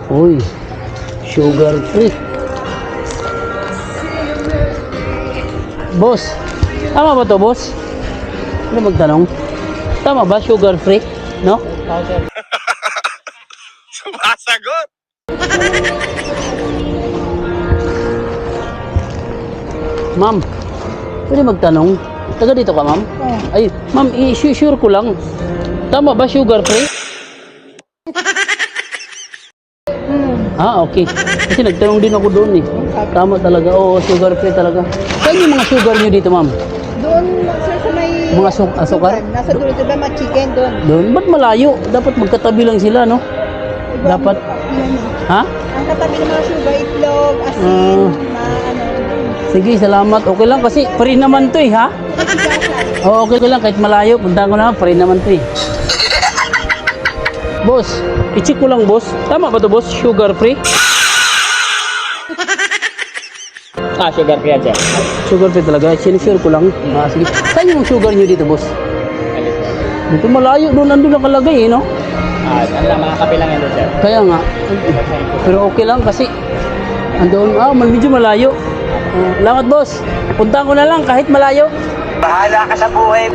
Uy, sugar free. Boss, tama ba to, boss? Ano magtanong? Tama ba, sugar free? No? Sumasagot! Ma'am, pwede magtanong? Taga dito ka, ma'am? Ay, ma'am, i-sure ko lang. Tama ba, sugar free? Ah, okay. Kasi nagtanong din ako doon eh. Tama talaga. Oo, sugar free talaga. Saan yung mga sugar nyo dito, ma'am? Doon, sir, sa may... Mga asukar? Nasa dulo, diba, mga chicken doon. Doon? Ba't malayo? Dapat magkatabi lang sila, no? Dapat. Ha? Ang katabi ng mga sugar, itlog, asin, ano. Sige, salamat. Okay lang kasi free naman to eh, ha? Oo, okay lang. Kahit malayo, punta ko na, free naman to eh. Boss, i-check ko lang, boss. Tama ba to, boss? Sugar free? Sugar free yan, sir. Sugar free talaga. Sinisure ko lang. Ah, sige. Saan yung sugar nyo dito, boss? Dito malayo. Doon nandun nakalagay eh, no? Ano lang, mga kape lang yan doon, sir. Kaya nga. Pero okay lang kasi andun, medyo malayo. Salamat, boss. Punta ko na lang kahit malayo. Bahala ka sa buhay.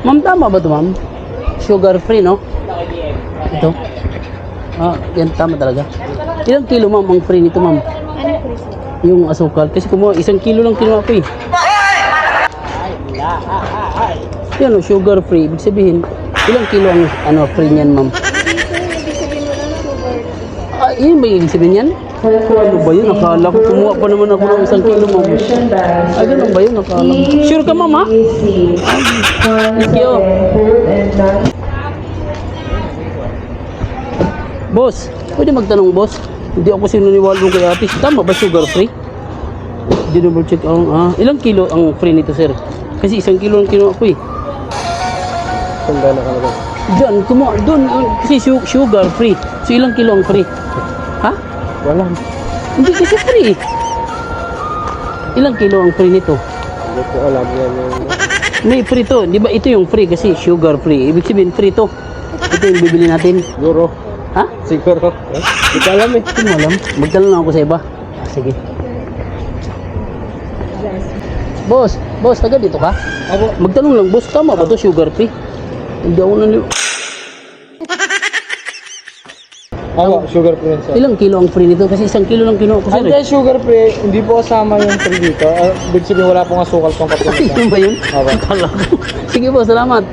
Ma'am, tama ba ito, ma'am? Sugar free, no? Ito. Yan tama talaga. Ilang kilo, ma'am, ang free nito, ma'am? Ano po, sir? Yung asukal. Kasi kumuha, 1 kilo lang kinuha ko eh. Yan, sugar free. Ibig sabihin, ilang kilo ang free niyan, ma'am? Ibig sabihin mo lang sugar. Yun ba yung ibig sabihin yan? Ano ba yun? Nakala ko kumuha pa naman ako ng 1 kilo, ma'am. Ganun ba yun? Nakala ko. Sure ka, ma'am, ha? Thank you. Boss, pwede magtanong, boss? Hindi ako sinuniwalo kay ate. Tama ba sugar free? Double check ang ilang kilo ang free nito, sir? Kasi 1 kilo ang kinuha ko eh. Kung gano'n ka naman. Diyan, kumuha doon kasi sugar free. So ilang kilo ang free? Ha? Wala. Hindi kasi free. Ilang kilo ang free nito? Hindi ko alam yan yung... May free to, di ba? Ito yung free kasi sugar free. Ibig sabihin free to. Ito yung bibili natin. Siguro. Ha? Siguro. Hindi ko alam eh. Hindi mo alam. Magtanong lang ako sa iba. Sige. Boss, taga dito ka? Ako. Magtanong lang, boss, tama ba to sugar free? Hindi ako naniliw. Ako, sugar free yan, sir. Ilang kilo ang free nito? Kasi 1 kilo lang kinuha ko, sir. Hindi, sugar free. Hindi po kasama yung free dito. Ibig sabihin wala pong asukal pang Ay, kapatid. yun ba yun? Opo. Akala ko. Sige po, salamat.